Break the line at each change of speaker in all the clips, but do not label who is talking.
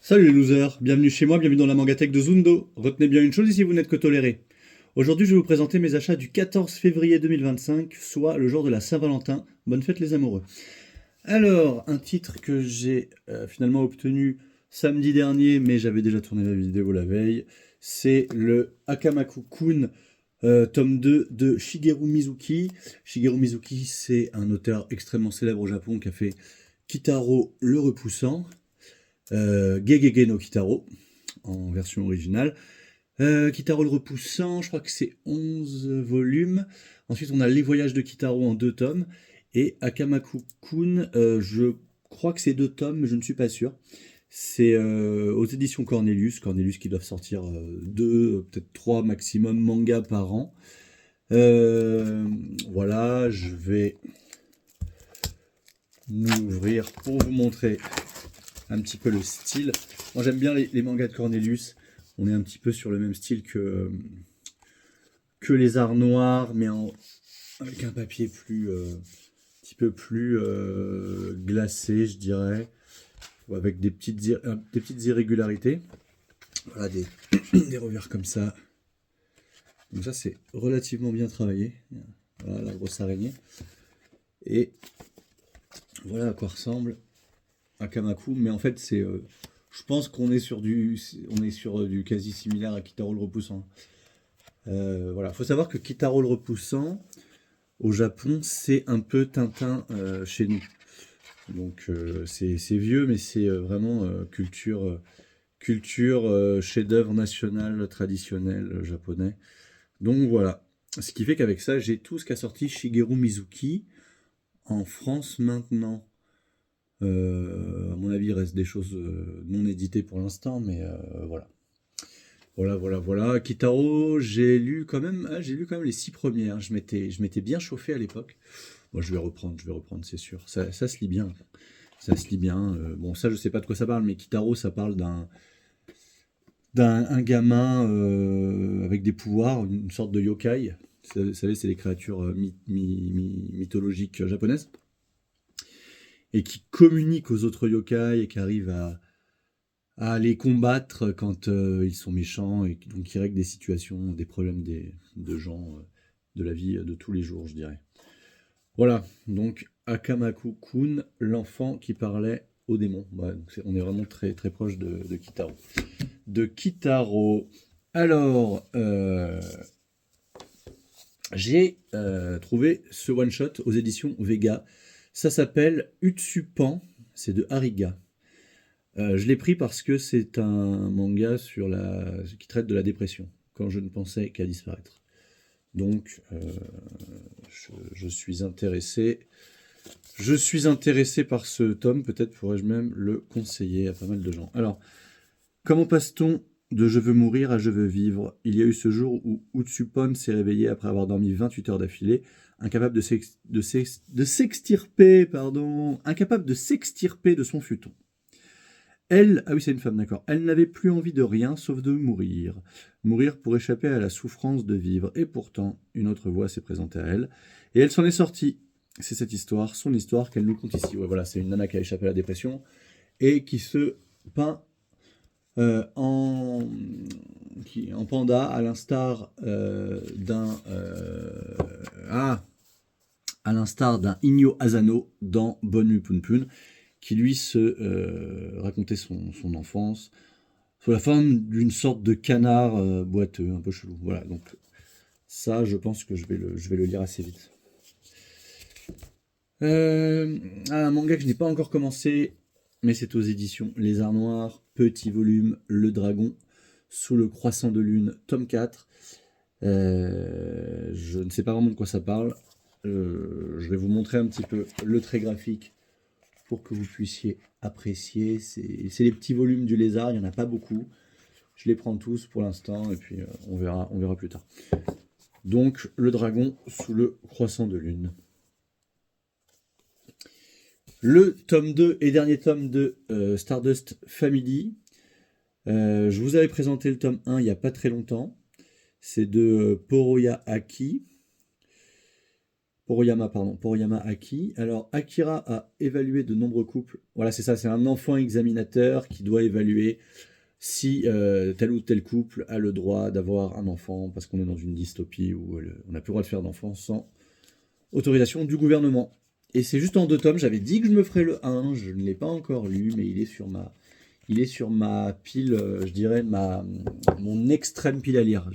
Salut les losers, bienvenue chez moi, bienvenue dans la mangatech de Zundo. Retenez bien une chose ici, vous n'êtes que tolérés. Aujourd'hui, je vais vous présenter mes achats du 14 février 2025, soit le jour de la Saint-Valentin. Bonne fête les amoureux. Alors, un titre que j'ai finalement obtenu samedi dernier, mais j'avais déjà tourné la vidéo la veille, c'est le Akamaku-kun, tome 2 de Shigeru Mizuki. Shigeru Mizuki, c'est un auteur extrêmement célèbre au Japon qui a fait Kitaro le Repoussant, Gegege no Kitaro, en version originale. Kitaro le Repoussant, je crois que c'est 11 volumes. Ensuite, on a Les Voyages de Kitaro en 2 tomes. Et Akamaku-kun, je crois que c'est 2 tomes, mais je ne suis pas sûr. C'est aux éditions Cornelius. Cornelius qui doivent sortir 2, peut-être 3 maximum mangas par an. Voilà, je vais m'ouvrir pour vous montrer un petit peu le style. Moi j'aime bien les mangas de Cornelius. On est un petit peu sur le même style que les Arts Noirs, mais avec un papier un petit peu plus glacé, je dirais, ou avec des petites irrégularités. Voilà, des revers comme ça. Donc ça c'est relativement bien travaillé. Voilà la grosse araignée. Et voilà à quoi ressemble Akamaku, mais en fait c'est je pense qu'on est sur du quasi similaire à Kitaro le Repoussant. Voilà, faut savoir que Kitaro le Repoussant au Japon c'est un peu Tintin chez nous. Donc c'est vieux, mais c'est vraiment culture chef-d'œuvre national traditionnel japonais. Donc voilà, ce qui fait qu'avec ça j'ai tout ce qu'a sorti Shigeru Mizuki en France maintenant. À mon avis, il reste des choses non éditées pour l'instant, mais voilà. Voilà. Kitaro, j'ai lu quand même les 6 premières. Je m'étais bien chauffé à l'époque. Bon, je vais reprendre, c'est sûr. Ça se lit bien. Ça se lit bien. Bon, ça, je sais pas de quoi ça parle, mais Kitaro, ça parle d'un gamin avec des pouvoirs, une sorte de yokai. Vous savez, c'est les créatures mythologiques japonaises. Et qui communique aux autres yokai et qui arrive à les combattre quand ils sont méchants et donc qui règle des situations, des problèmes de gens de la vie de tous les jours, je dirais. Voilà, donc Akamaku-kun, l'enfant qui parlait aux démons. Ouais, donc on est vraiment très, très proche de Kitaro. De Kitaro. Alors, j'ai trouvé ce one-shot aux éditions Vega. Ça s'appelle Utsupan, c'est de Hariga. Je l'ai pris parce que c'est un manga qui traite de la dépression, quand je ne pensais qu'à disparaître. Donc, je suis intéressé. Je suis intéressé par ce tome, peut-être pourrais-je même le conseiller à pas mal de gens. Alors, comment passe-t-on de je veux mourir à je veux vivre? Il y a eu ce jour où Utsupon s'est réveillé après avoir dormi 28 heures d'affilée, incapable de s'extirper de son futon. Ah oui, c'est une femme, d'accord. Elle n'avait plus envie de rien sauf de mourir. Mourir pour échapper à la souffrance de vivre. Et pourtant, une autre voix s'est présentée à elle. Et elle s'en est sortie. C'est cette histoire, son histoire, qu'elle nous conte ici. Ouais, voilà, c'est une nana qui a échappé à la dépression et qui se peint en panda, à l'instar d'un Inyo Asano dans Bonne Nuit Poun, qui lui se racontait son enfance sous la forme d'une sorte de canard boiteux, un peu chelou. Voilà, donc ça, je pense que je vais le lire assez vite. Un manga que je n'ai pas encore commencé, mais c'est aux éditions Les Arts Noirs, petit volume, Le Dragon, sous le croissant de lune, tome 4. Je ne sais pas vraiment de quoi ça parle. Je vais vous montrer un petit peu le trait graphique pour que vous puissiez apprécier. C'est les petits volumes du Lézard, il n'y en a pas beaucoup. Je les prends tous pour l'instant et puis on verra plus tard. Donc, Le Dragon sous le croissant de lune. Le tome 2 et dernier tome de Stardust Family. Je vous avais présenté le tome 1 il n'y a pas très longtemps. C'est de Poroya Aki. Poriyama Aki. Alors, Akira a évalué de nombreux couples. Voilà, c'est ça, c'est un enfant examinateur qui doit évaluer si tel ou tel couple a le droit d'avoir un enfant, parce qu'on est dans une dystopie où on n'a plus le droit de faire d'enfants sans autorisation du gouvernement. Et c'est juste en 2 tomes, j'avais dit que je me ferais le 1, je ne l'ai pas encore lu, mais il est sur ma pile, je dirais, mon extrême pile à lire.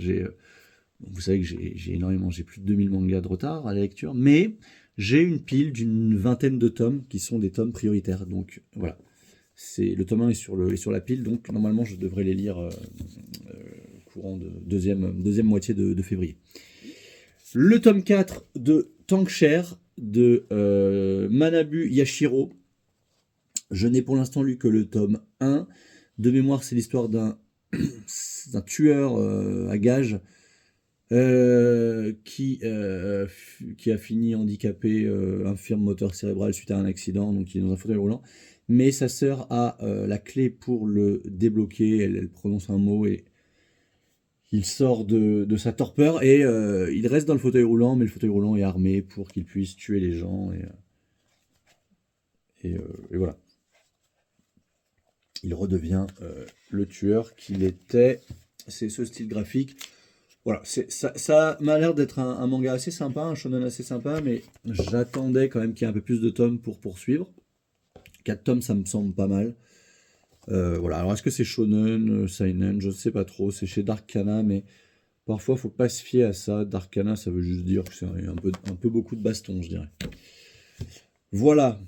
Vous savez que j'ai plus de 2000 mangas de retard à la lecture, mais j'ai une pile d'une vingtaine de tomes qui sont des tomes prioritaires. Donc voilà, le tome 1 est sur la pile, donc normalement je devrais les lire courant de deuxième moitié de février. Le tome 4 de Tankshare de Manabu Yashiro. Je n'ai pour l'instant lu que le tome 1. De mémoire, c'est l'histoire d'un tueur à gages qui a fini handicapé, infirme moteur cérébral suite à un accident, donc il est dans un fauteuil roulant. Mais sa sœur a la clé pour le débloquer. Elle prononce un mot et il sort de sa torpeur et il reste dans le fauteuil roulant, mais le fauteuil roulant est armé pour qu'il puisse tuer les gens. Et voilà. Il redevient le tueur qu'il était. C'est ce style graphique. Voilà, ça m'a l'air d'être un manga assez sympa, un shonen assez sympa, mais j'attendais quand même qu'il y ait un peu plus de tomes pour poursuivre. 4 tomes, ça me semble pas mal. Voilà, alors est-ce que c'est shonen, seinen, je ne sais pas trop, c'est chez Dark Kana, mais parfois faut pas se fier à ça. Dark Kana, ça veut juste dire que c'est un peu beaucoup de baston, je dirais. Voilà.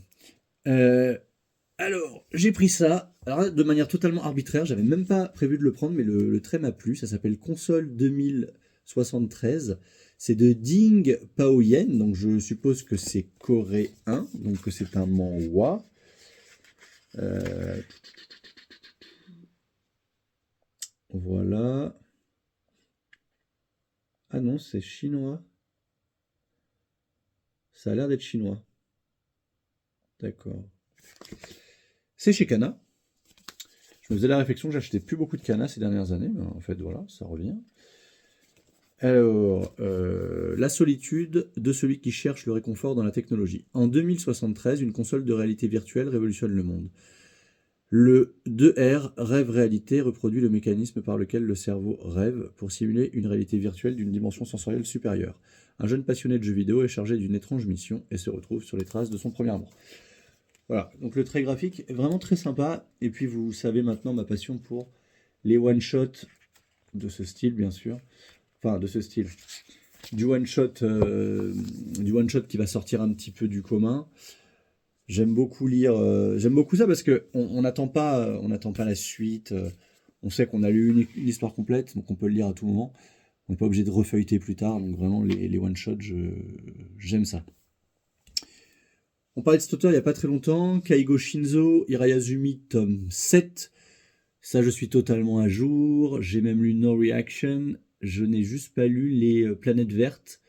Alors, j'ai pris ça, alors de manière totalement arbitraire, j'avais même pas prévu de le prendre, mais le trait m'a plu, ça s'appelle Console 2073, c'est de Ding Paoyen, donc je suppose que c'est coréen, donc que c'est un manhwa. Voilà. Ah non, c'est chinois. Ça a l'air d'être chinois. D'accord. C'est chez Kana. Je me faisais la réflexion que j'achetais plus beaucoup de Kana ces dernières années, mais en fait voilà, ça revient. Alors, la solitude de celui qui cherche le réconfort dans la technologie. En 2073, une console de réalité virtuelle révolutionne le monde. Le 2R, rêve-réalité, reproduit le mécanisme par lequel le cerveau rêve pour simuler une réalité virtuelle d'une dimension sensorielle supérieure. Un jeune passionné de jeux vidéo est chargé d'une étrange mission et se retrouve sur les traces de son premier amour. Voilà, donc le trait graphique est vraiment très sympa. Et puis vous savez maintenant ma passion pour les one-shots de ce style, bien sûr. Enfin, de ce style. Du one-shot qui va sortir un petit peu du commun. J'aime beaucoup lire, j'aime beaucoup ça parce que on n'attend pas la suite. On sait qu'on a lu une histoire complète, donc on peut le lire à tout moment. On n'est pas obligé de refeuilleter plus tard, donc vraiment les one-shots, j'aime ça. On parlait de cet auteur il n'y a pas très longtemps, Kaigo Shinzo Hirayazumi, tome 7. Ça, je suis totalement à jour. J'ai même lu No Reaction. Je n'ai juste pas lu les Planètes Vertes,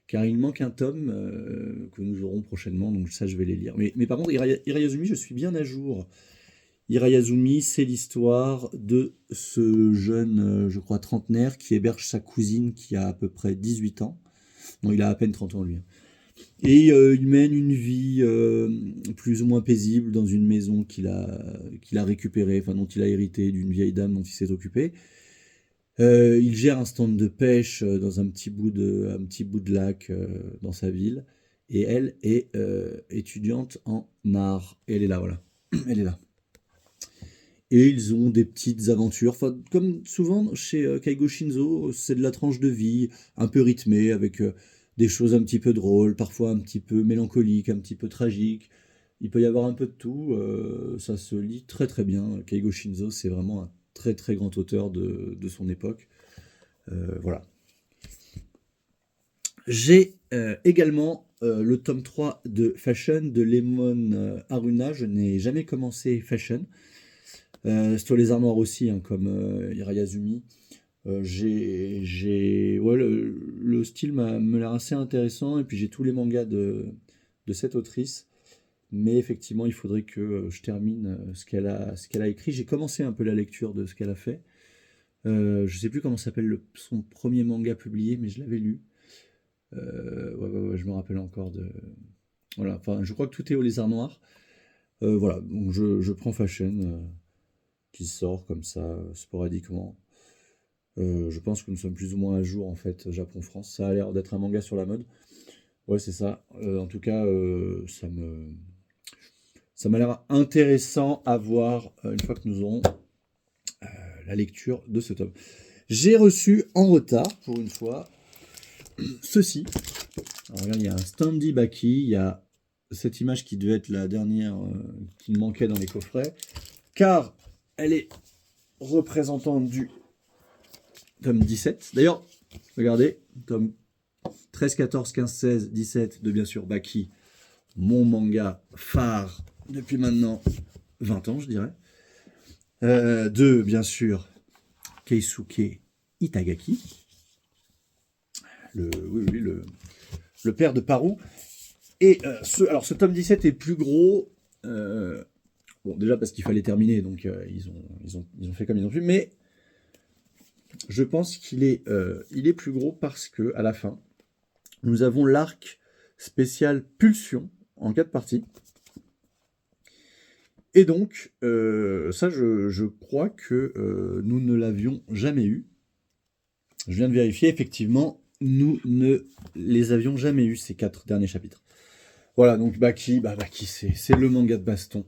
car il manque un tome que nous aurons prochainement, donc ça, je vais les lire. Mais par contre, Hirayazumi, je suis bien à jour. Hirayazumi, c'est l'histoire de ce jeune, je crois, trentenaire, qui héberge sa cousine qui a à peu près 18 ans. Non, il a à peine 30 ans, lui. Et il mène une vie plus ou moins paisible dans une maison qu'il a récupérée, enfin dont il a hérité d'une vieille dame dont il s'est occupé. Il gère un stand de pêche dans un petit bout de lac dans sa ville. Et elle est étudiante en art. Et elle est là, voilà. Elle est là. Et ils ont des petites aventures. Enfin, comme souvent chez Kaigo Shinzo, c'est de la tranche de vie un peu rythmée avec des choses un petit peu drôles, parfois un petit peu mélancoliques, un petit peu tragiques. Il peut y avoir un peu de tout. Ça se lit très très bien. Kaigo Shinzo, c'est vraiment un très très grand auteur de son époque. Voilà. J'ai également le tome 3 de Fashion de Lemon Haruna. Je n'ai jamais commencé Fashion. Sur les armoires aussi, hein, comme Hirayazumi. Ouais, le style me l'air assez intéressant. Et puis j'ai tous les mangas de cette autrice. Mais effectivement, il faudrait que je termine ce qu'elle a écrit. J'ai commencé un peu la lecture de ce qu'elle a fait. Je sais plus comment s'appelle son premier manga publié, mais je l'avais lu. Ouais, je me rappelle encore de... Voilà, enfin, je crois que tout est au lézard noir. Voilà, donc je prends Fashion, qui sort comme ça, sporadiquement. Je pense que nous sommes plus ou moins à jour, en fait, Japon-France. Ça a l'air d'être un manga sur la mode. Ouais, c'est ça. En tout cas, ça m'a l'air intéressant à voir une fois que nous aurons la lecture de ce tome. J'ai reçu en retard, pour une fois, ceci. Alors, regarde, il y a un Standy Baki, il y a cette image qui devait être la dernière qui me manquait dans les coffrets, car elle est représentante du tome 17. D'ailleurs, regardez, tome 13, 14, 15, 16, 17 de bien sûr Baki, mon manga phare depuis maintenant 20 ans, je dirais. De bien sûr Keisuke Itagaki, le père de Paru. Et ce tome 17 est plus gros. Bon, déjà parce qu'il fallait terminer, donc ils ont fait comme ils ont pu. Mais je pense qu'il est plus gros parce que à la fin, nous avons l'arc spécial Pulsion en 4 parties. Et donc, ça, je crois que nous ne l'avions jamais eu. Je viens de vérifier, effectivement, nous ne les avions jamais eu, ces 4 derniers chapitres. Voilà, donc Baki, c'est le manga de baston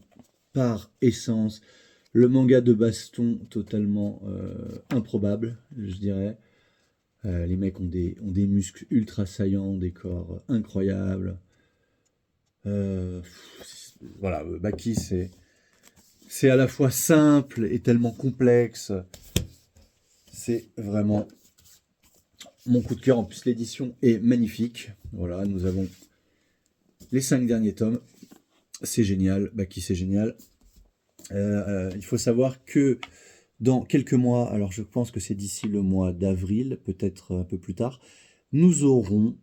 par essence. Le manga de baston totalement improbable, je dirais. Les mecs ont des muscles ultra saillants, des corps incroyables. Voilà, Baki, c'est à la fois simple et tellement complexe. C'est vraiment mon coup de cœur. En plus, l'édition est magnifique. Voilà, nous avons les 5 derniers tomes. C'est génial. Baki, c'est génial. Il faut savoir que dans quelques mois, alors je pense que c'est d'ici le mois d'avril, peut-être un peu plus tard, nous aurons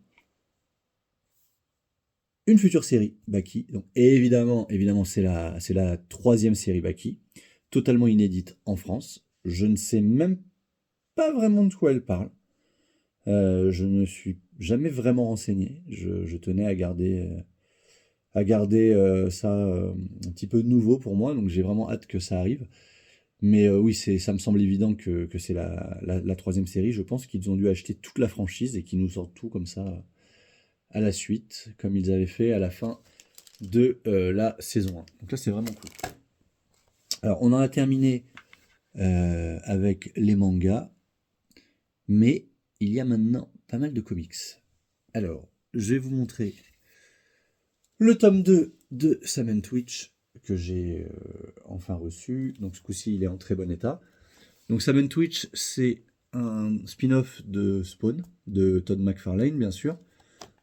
une future série Baki. Donc évidemment, c'est la 3e série Baki, totalement inédite en France. Je ne sais même pas vraiment de quoi elle parle. Je ne suis jamais vraiment renseigné. Je tenais à garder ça un petit peu nouveau pour moi, donc j'ai vraiment hâte que ça arrive. Mais oui, ça me semble évident que c'est la 3e série. Je pense qu'ils ont dû acheter toute la franchise et qu'ils nous sortent tout comme ça à la suite, comme ils avaient fait à la fin de la saison 1. Donc là, c'est vraiment cool. Alors, on en a terminé avec les mangas, mais il y a maintenant pas mal de comics. Alors, je vais vous montrer le tome 2 de Sam & Twitch que j'ai enfin reçu. Donc ce coup-ci, il est en très bon état. Donc Sam & Twitch, c'est un spin-off de Spawn, de Todd McFarlane, bien sûr.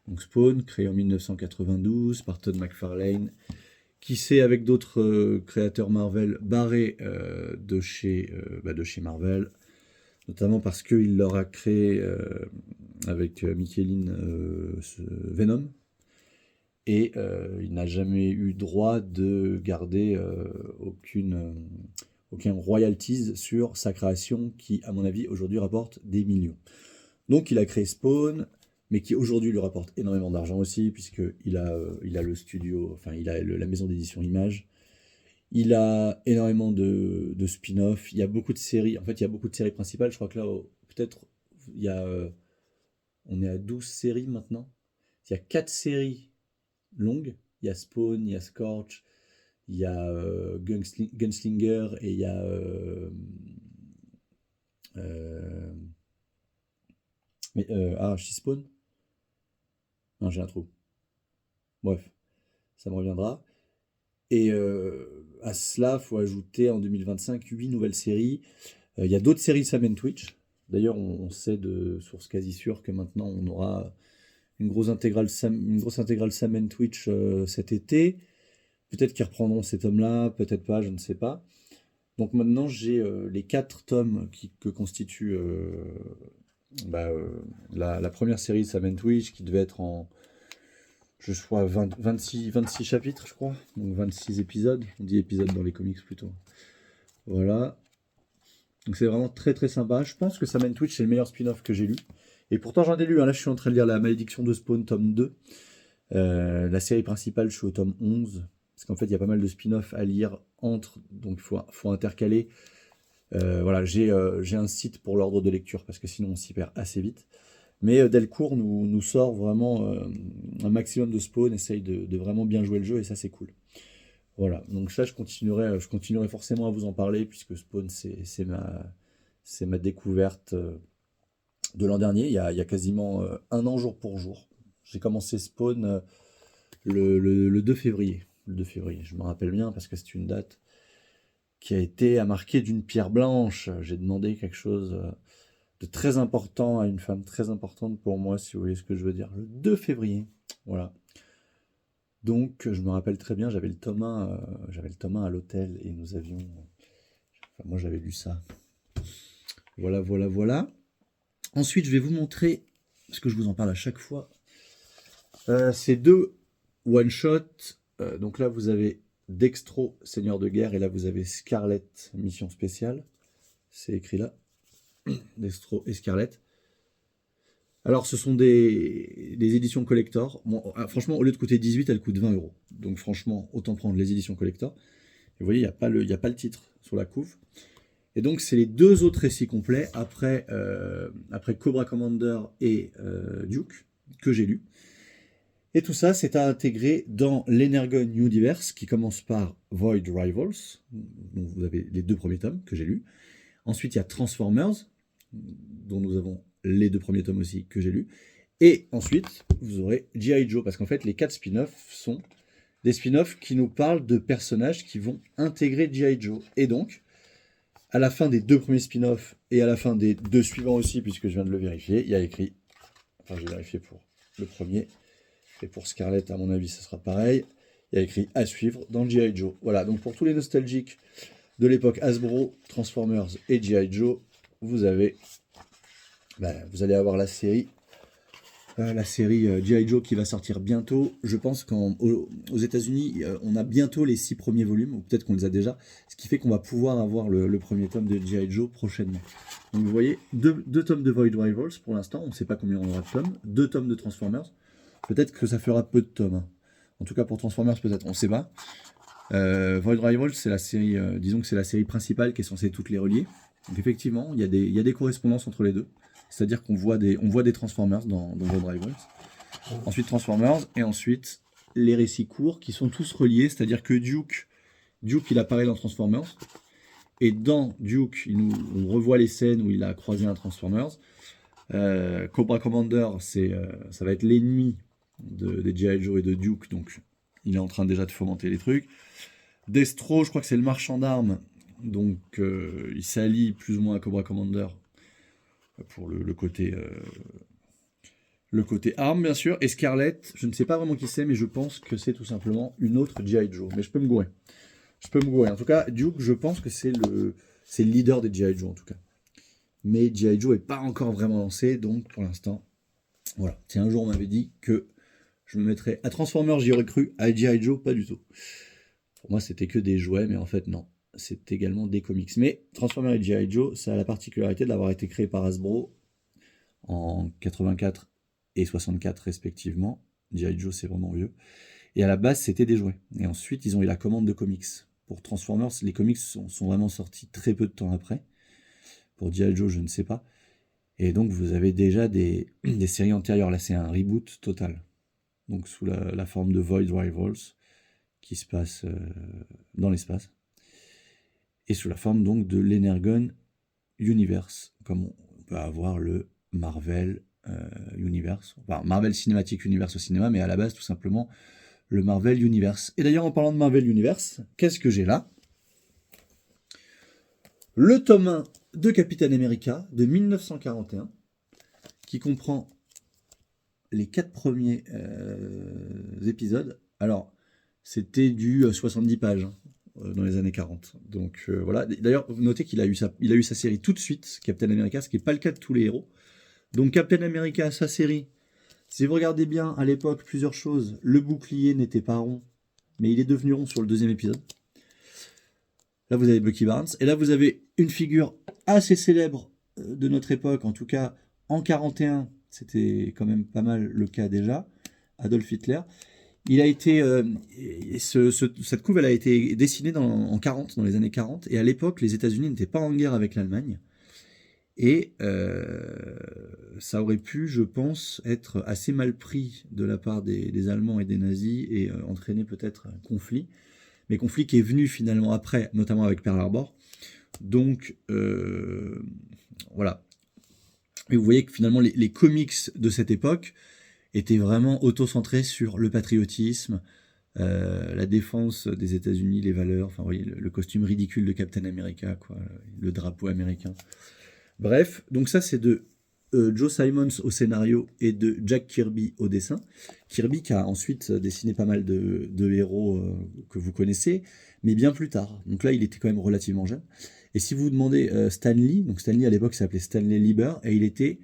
Donc Spawn, créé en 1992 par Todd McFarlane, qui s'est, avec d'autres créateurs Marvel, barré de chez Marvel, notamment parce qu'il leur a créé, avec Michelin, Venom, et il n'a jamais eu droit de garder aucun royalties sur sa création, qui, à mon avis, aujourd'hui rapporte des millions. Donc il a créé Spawn, mais qui aujourd'hui lui rapporte énormément d'argent aussi, puisqu'il a le studio, enfin il a la maison d'édition Image. Il a énormément de spin-off, il y a beaucoup de séries, en fait il y a beaucoup de séries principales, je crois que là, peut-être, il y a, on est à 12 séries maintenant. Il y a 4 séries longues, il y a Spawn, il y a Scorch, il y a Gunslinger, et il y a... Spawn. Non, j'ai un trou. Bref, ça me reviendra. Et à cela, il faut ajouter en 2025 8 nouvelles séries. Il y a d'autres séries Sam & Twitch. D'ailleurs, on sait de source quasi sûre que maintenant on aura une grosse intégrale Sam & Twitch cet été. Peut-être qu'ils reprendront ces tomes-là, peut-être pas, je ne sais pas. Donc maintenant, j'ai les 4 tomes que constitue la première série Sam & Twitch, qui devait être en... je crois 26 chapitres, je crois. Donc 26 épisodes. On dit épisodes dans les comics plutôt. Voilà. Donc c'est vraiment très très sympa. Je pense que Sam & Twitch, c'est le meilleur spin-off que j'ai lu. Et pourtant j'en ai lu, hein. Là je suis en train de lire La Malédiction de Spawn, tome 2. La série principale, je suis au tome 11. Parce qu'en fait, il y a pas mal de spin-off à lire entre, donc il faut intercaler. Voilà, j'ai un site pour l'ordre de lecture, parce que sinon on s'y perd assez vite. Mais Delcourt nous sort vraiment un maximum de Spawn, essaye de vraiment bien jouer le jeu, et ça c'est cool. Voilà, donc ça je continuerai forcément à vous en parler, puisque Spawn c'est ma découverte de l'an dernier, il y a quasiment un an jour pour jour. J'ai commencé Spawn le 2 février. Le 2 février, je me rappelle bien parce que c'est une date qui a été à marquer d'une pierre blanche. J'ai demandé quelque chose de très important à une femme très importante pour moi, si vous voyez ce que je veux dire. Le 2 février, voilà. Donc je me rappelle très bien, j'avais le tome 1 à l'hôtel et nous avions... Enfin, moi j'avais lu ça. Voilà, voilà, voilà. Ensuite, je vais vous montrer, parce que je vous en parle à chaque fois, ces deux one-shot. Donc là, vous avez Dextro, Seigneur de Guerre, et là, vous avez Scarlett, Mission Spéciale. C'est écrit là. Dextro et Scarlett. Alors, ce sont des éditions collector. Bon, franchement, au lieu de coûter 18, elles coûtent 20 euros. Donc, franchement, autant prendre les éditions collector. Et vous voyez, il n'y a pas le titre sur la couve. Et donc, c'est les deux autres récits complets après Cobra Commander et Duke, que j'ai lu. Et tout ça, c'est à intégrer dans l'Energon Universe, qui commence par Void Rivals. Donc, vous avez les deux premiers tomes que j'ai lus. Ensuite, il y a Transformers, dont nous avons les deux premiers tomes aussi que j'ai lus. Et ensuite, vous aurez G.I. Joe, parce qu'en fait, les 4 spin-offs sont des spin-offs qui nous parlent de personnages qui vont intégrer G.I. Joe. Et donc, à la fin des deux premiers spin-offs, et à la fin des deux suivants aussi, puisque je viens de le vérifier, il y a écrit, enfin j'ai vérifié pour le premier, et pour Scarlett, à mon avis, ce sera pareil, il y a écrit à suivre dans G.I. Joe. Voilà, donc pour tous les nostalgiques de l'époque Hasbro, Transformers et G.I. Joe, vous allez avoir la série G.I. Joe qui va sortir bientôt. Je pense qu'aux États-Unis, on a bientôt les 6 premiers volumes, ou peut-être qu'on les a déjà, ce qui fait qu'on va pouvoir avoir le premier tome de G.I. Joe prochainement. Donc vous voyez, deux tomes de Void Rivals pour l'instant, on ne sait pas combien on aura de tomes, 2 tomes de Transformers, peut-être que ça fera peu de tomes. Hein. En tout cas pour Transformers, peut-être, on ne sait pas. Void Rivals, c'est la série, disons que c'est la série principale qui est censée toutes les relier. Donc effectivement, il y a des correspondances entre les deux. C'est-à-dire qu'on voit des Transformers dans Void Rivals. Ensuite Transformers, et ensuite les récits courts qui sont tous reliés. C'est-à-dire que Duke, il apparaît dans Transformers. Et dans Duke, on revoit les scènes où il a croisé un Transformers. Cobra Commander, ça va être l'ennemi des G.I. Joe et de Duke. Donc il est en train déjà de fomenter les trucs. Destro, je crois que c'est le marchand d'armes. Donc il s'allie plus ou moins à Cobra Commander pour le côté arme, bien sûr. Et Scarlett, je ne sais pas vraiment qui c'est, mais je pense que c'est tout simplement une autre G.I. Joe. Mais je peux me gourer. En tout cas, Duke, je pense que c'est le leader des G.I. Joe, en tout cas. Mais G.I. Joe n'est pas encore vraiment lancé, donc pour l'instant, voilà. Si un jour on m'avait dit que je me mettrais à Transformers, j'y aurais cru. À G.I. Joe, pas du tout. Pour moi, c'était que des jouets, mais en fait, non. C'est également des comics. Mais Transformers et G.I. Joe, ça a la particularité d'avoir été créé par Hasbro en 84 et 64 respectivement. G.I. Joe, c'est vraiment vieux. Et à la base, c'était des jouets. Et ensuite, ils ont eu la commande de comics. Pour Transformers, les comics sont vraiment sortis très peu de temps après. Pour G.I. Joe, je ne sais pas. Et donc, vous avez déjà des séries antérieures. Là, c'est un reboot total. Donc, sous la forme de Void Rivals, qui se passe dans l'espace. Et sous la forme donc de l'Energon Universe, comme on peut avoir le Marvel Universe, enfin Marvel Cinematic Universe au cinéma, mais à la base tout simplement le Marvel Universe. Et d'ailleurs en parlant de Marvel Universe, qu'est-ce que j'ai là? Le tome 1 de Captain America de 1941, qui comprend les 4 premiers épisodes. Alors, c'était du 70 pages. Dans les années 40. Donc voilà. D'ailleurs, notez qu'il a eu sa série tout de suite, Captain America, ce qui n'est pas le cas de tous les héros. Donc Captain America, sa série, si vous regardez bien, à l'époque, plusieurs choses. Le bouclier n'était pas rond, mais il est devenu rond sur le 2e épisode. Là, vous avez Bucky Barnes. Et là, vous avez une figure assez célèbre de notre époque, en tout cas en 41, C'était quand même pas mal le cas déjà. Adolf Hitler. Il a été, cette couve, elle a été dessinée en 40, dans les années 40, et à l'époque, les États-Unis n'étaient pas en guerre avec l'Allemagne, et ça aurait pu, je pense, être assez mal pris de la part des Allemands et des nazis, et entraîner peut-être un conflit, mais conflit qui est venu finalement après, notamment avec Pearl Harbor. Donc, voilà. Et vous voyez que finalement, les comics de cette époque étaient vraiment auto-centrés sur le patriotisme, la défense des États-Unis, les valeurs, enfin, vous voyez, le costume ridicule de Captain America, quoi, le drapeau américain. Bref, donc ça, c'est de Joe Simons au scénario et de Jack Kirby au dessin. Kirby qui a ensuite dessiné pas mal de héros que vous connaissez, mais bien plus tard. Donc là, il était quand même relativement jeune. Et si vous vous demandez Stan Lee, donc Stan Lee à l'époque s'appelait Stanley Lieber, et il était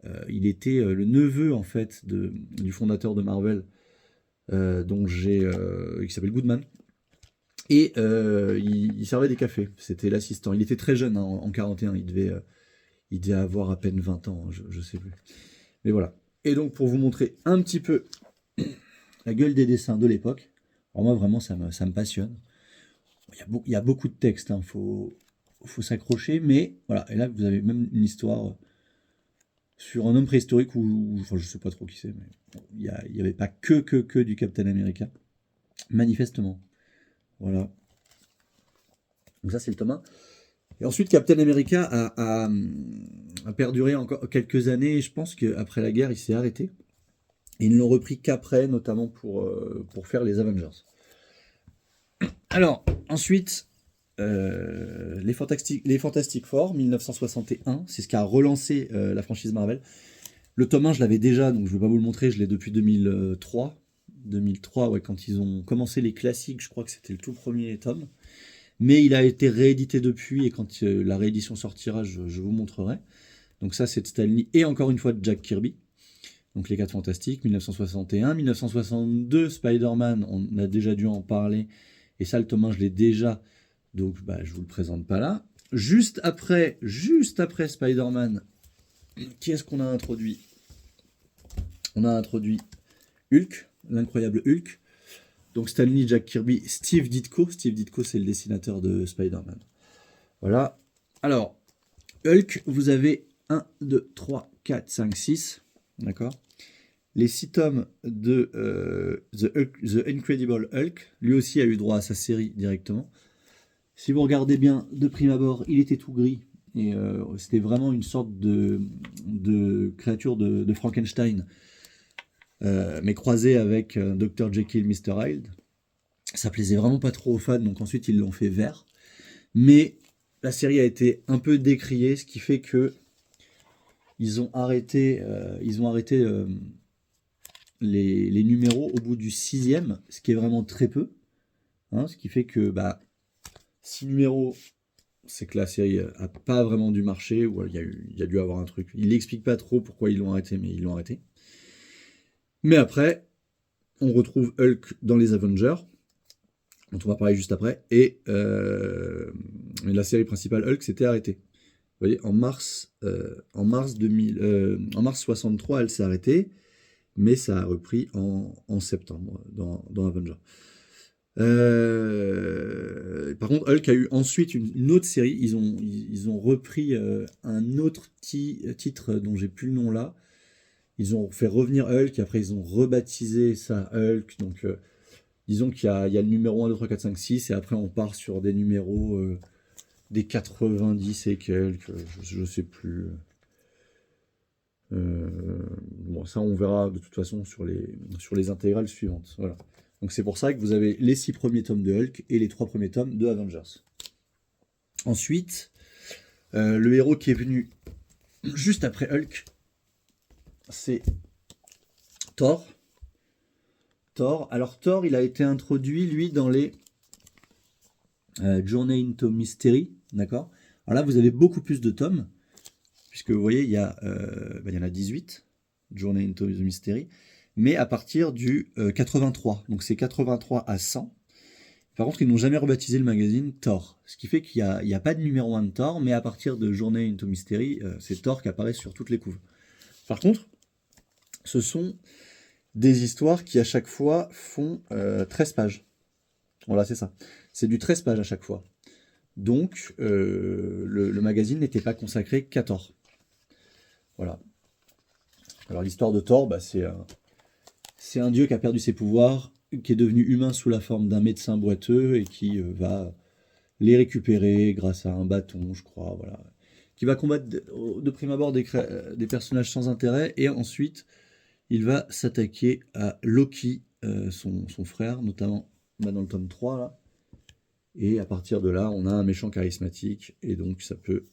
le neveu en fait du fondateur de Marvel, qui s'appelle Goodman. Et il servait des cafés, c'était l'assistant. Il était très jeune, hein, en 41, il devait avoir à peine 20 ans, hein, je sais plus. Mais voilà. Et donc pour vous montrer un petit peu la gueule des dessins de l'époque, alors moi vraiment ça me passionne. Il y a beaucoup de textes, hein, faut s'accrocher, mais voilà. Et là vous avez même une histoire sur un homme préhistorique enfin je sais pas trop qui c'est, mais il y avait pas que du Captain America, manifestement. Voilà. Donc ça c'est le tome 1. Et ensuite Captain America a perduré encore quelques années, et je pense qu'après la guerre il s'est arrêté. Et ils ne l'ont repris qu'après, notamment pour faire les Avengers. Alors, ensuite, les Fantastic Four, 1961, c'est ce qui a relancé la franchise Marvel. Le tome 1, je l'avais déjà, donc je ne vais pas vous le montrer, je l'ai depuis 2003. 2003, ouais, quand ils ont commencé les classiques, je crois que c'était le tout premier tome. Mais il a été réédité depuis, et quand la réédition sortira, je vous montrerai. Donc ça, c'est de Stan Lee, et encore une fois de Jack Kirby. Donc les 4 Fantastiques, 1961. 1962, Spider-Man, on a déjà dû en parler. Et ça, le tome 1, je l'ai déjà. Donc je vous le présente pas là. Juste après Spider-Man, qui est-ce qu'on a introduit? On a introduit Hulk, l'incroyable Hulk. Donc Stan Lee, Jack Kirby, Steve Ditko. Steve Ditko, c'est le dessinateur de Spider-Man. Voilà. Alors, Hulk, vous avez 1, 2, 3, 4, 5, 6. D'accord. Les 6 tomes de The Incredible Hulk, lui aussi a eu droit à sa série directement. Si vous regardez bien de prime abord, il était tout gris. Et c'était vraiment une sorte de créature de Frankenstein, mais croisée avec Dr. Jekyll, Mr. Hyde. Ça plaisait vraiment pas trop aux fans, donc ensuite ils l'ont fait vert. Mais la série a été un peu décriée, ce qui fait que ils ont arrêté les numéros au bout du 6e, ce qui est vraiment très peu. Hein, ce qui fait que 6 numéros, c'est que la série a pas vraiment dû marcher, ou il y a dû avoir un truc. Il n'explique pas trop pourquoi ils l'ont arrêté, mais ils l'ont arrêté. Mais après, on retrouve Hulk dans les Avengers, dont on va parler juste après, et la série principale Hulk s'était arrêtée. Vous voyez, en mars 63, elle s'est arrêtée, mais ça a repris en septembre dans Avengers. Par contre, Hulk a eu ensuite une autre série. Ils ont repris un autre titre dont j'ai plus le nom là. Ils ont fait revenir Hulk, et après ils ont rebaptisé ça Hulk. Donc, disons qu'il y a le numéro 1, 2, 3, 4, 5, 6, et après on part sur des numéros des 90 et quelques, je sais plus. Bon, ça on verra de toute façon sur les intégrales suivantes. Voilà. Donc c'est pour ça que vous avez les 6 premiers tomes de Hulk et les 3 premiers tomes de Avengers. Ensuite, le héros qui est venu juste après Hulk, c'est Thor. Alors Thor, il a été introduit, lui, dans les Journey into Mystery, d'accord. Alors là, vous avez beaucoup plus de tomes, puisque vous voyez, il y en a 18, Journey into the Mystery, mais à partir du 83. Donc c'est 83 à 100. Par contre, ils n'ont jamais rebaptisé le magazine Thor. Ce qui fait qu'il n'y a pas de numéro 1 de Thor, mais à partir de Journey into Mystery, c'est Thor qui apparaît sur toutes les couves. Par contre, Ce sont des histoires qui à chaque fois font 13 pages. Voilà, c'est ça. C'est du 13 pages à chaque fois. Donc, le magazine n'était pas consacré qu'à Thor. Voilà. Alors, l'histoire de Thor, bah, c'est un dieu qui a perdu ses pouvoirs, qui est devenu humain sous la forme d'un médecin boiteux et qui va les récupérer grâce à un bâton, je crois, voilà. Qui va combattre de prime abord des personnages sans intérêt et ensuite il va s'attaquer à Loki, son frère, notamment bah, dans le tome 3 là. Et à partir de là, on a un méchant charismatique et donc ça peut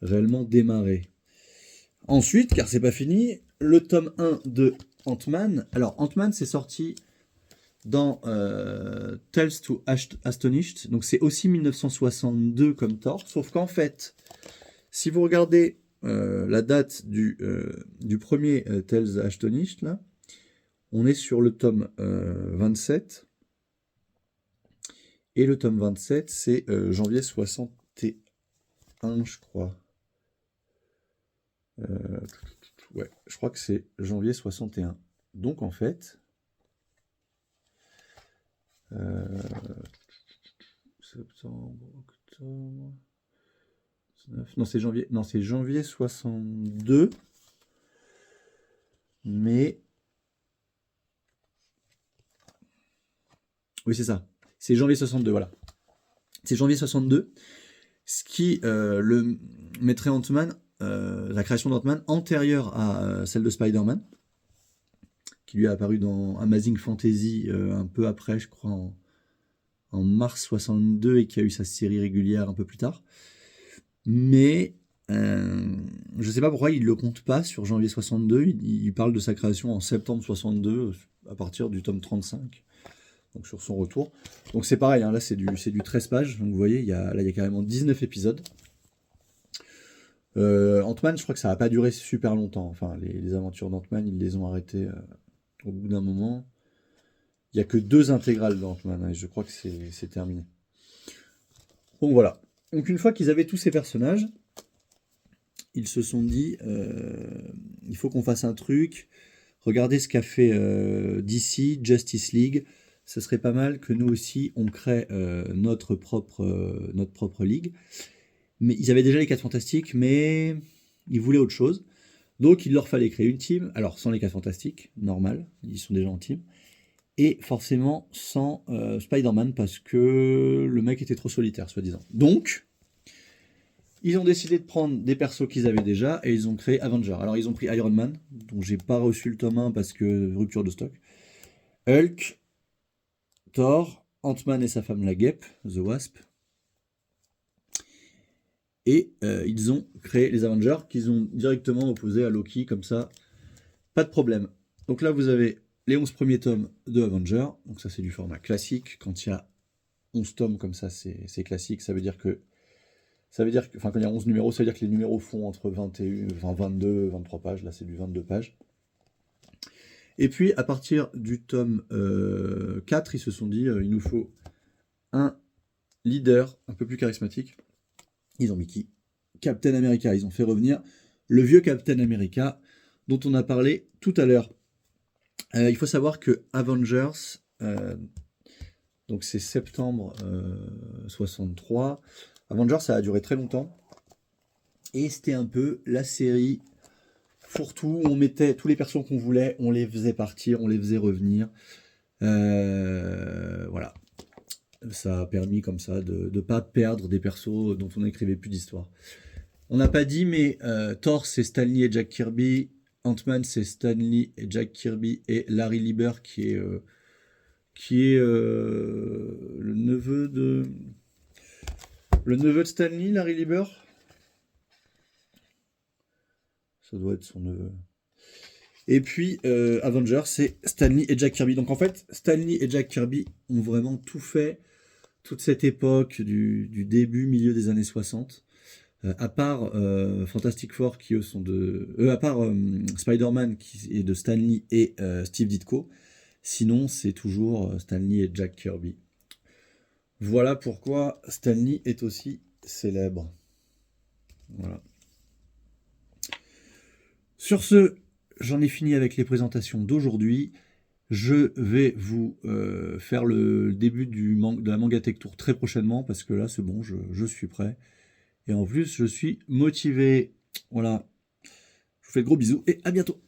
réellement démarrer. Ensuite, car c'est pas fini, le tome 1 de Ant-Man. Alors Ant-Man c'est sorti dans Tales to Astonished, donc c'est aussi 1962 comme Thor, sauf qu'en fait, si vous regardez la date du premier Tales Astonished, là, on est sur le tome 27, et le tome 27, c'est janvier 61, je crois. Ouais, je crois que c'est janvier 61. Donc en fait, septembre, octobre, 19, non c'est janvier 62, mais oui c'est ça, c'est janvier 62, voilà. C'est janvier 62, ce qui le mettrait Ant-Man, la création d'Ant-Man antérieure à celle de Spider-Man, qui lui a apparu dans Amazing Fantasy un peu après, je crois, en mars 62, et qui a eu sa série régulière un peu plus tard. Mais je sais pas pourquoi il le compte pas sur janvier 62, il parle de sa création en septembre 62, à partir du tome 35, donc sur son retour. Donc c'est pareil, hein, là c'est du 13 pages, donc vous voyez, il y a carrément 19 épisodes. Ant-Man, je crois que ça n'a pas duré super longtemps, enfin les aventures d'Ant-Man, ils les ont arrêtées au bout d'un moment. Il n'y a que 2 intégrales d'Ant-Man, et je crois que c'est terminé. Donc voilà. Donc une fois qu'ils avaient tous ces personnages, ils se sont dit, il faut qu'on fasse un truc. Regardez ce qu'a fait DC, Justice League. Ce serait pas mal que nous aussi, on crée notre propre ligue. Mais ils avaient déjà les 4 Fantastiques, mais ils voulaient autre chose. Donc il leur fallait créer une team. Alors sans les 4 Fantastiques, normal, ils sont déjà en team. Et forcément sans Spider-Man parce que le mec était trop solitaire, soi-disant. Donc, ils ont décidé de prendre des persos qu'ils avaient déjà et ils ont créé Avengers. Alors ils ont pris Iron Man, dont j'ai pas reçu le tome 1 parce que rupture de stock. Hulk, Thor, Ant-Man et sa femme la Guêpe, The Wasp. Et ils ont créé les Avengers qu'ils ont directement opposés à Loki, comme ça, pas de problème. Donc là vous avez les 11 premiers tomes de Avengers, donc ça c'est du format classique. Quand il y a 11 tomes comme ça, c'est classique, ça veut dire que, enfin quand il y a 11 numéros, ça veut dire que les numéros font entre 21, enfin 22, 23 pages, là c'est du 22 pages. Et puis à partir du tome 4, ils se sont dit, il nous faut un leader un peu plus charismatique. Ils ont mis qui? Captain America, ils ont fait revenir le vieux Captain America dont on a parlé tout à l'heure. Il faut savoir que Avengers, donc c'est septembre 63. Avengers, ça a duré très longtemps. Et c'était un peu la série fourre-tout. On mettait tous les persos qu'on voulait, on les faisait partir, on les faisait revenir. Voilà. Ça a permis comme ça de ne pas perdre des persos dont on n'écrivait plus d'histoire. On n'a pas dit, mais Thor, c'est Stan Lee et Jack Kirby. Ant-Man, c'est Stan Lee et Jack Kirby et Larry Lieber, qui est le neveu de Stan Lee, Larry Lieber. Ça doit être son neveu. Et puis Avengers, c'est Stan Lee et Jack Kirby. Donc en fait, Stan Lee et Jack Kirby ont vraiment tout fait, toute cette époque du début, milieu des années 60. À part Fantastic Four qui eux sont à part Spider-Man qui est de Stan Lee et Steve Ditko, sinon c'est toujours Stan Lee et Jack Kirby. Voilà pourquoi Stan Lee est aussi célèbre. Voilà. Sur ce, j'en ai fini avec les présentations d'aujourd'hui. Je vais vous faire le début de la Manga Tech Tour très prochainement, parce que là, c'est bon, je suis prêt. Et en plus, je suis motivé. Voilà. Je vous fais de gros bisous et à bientôt.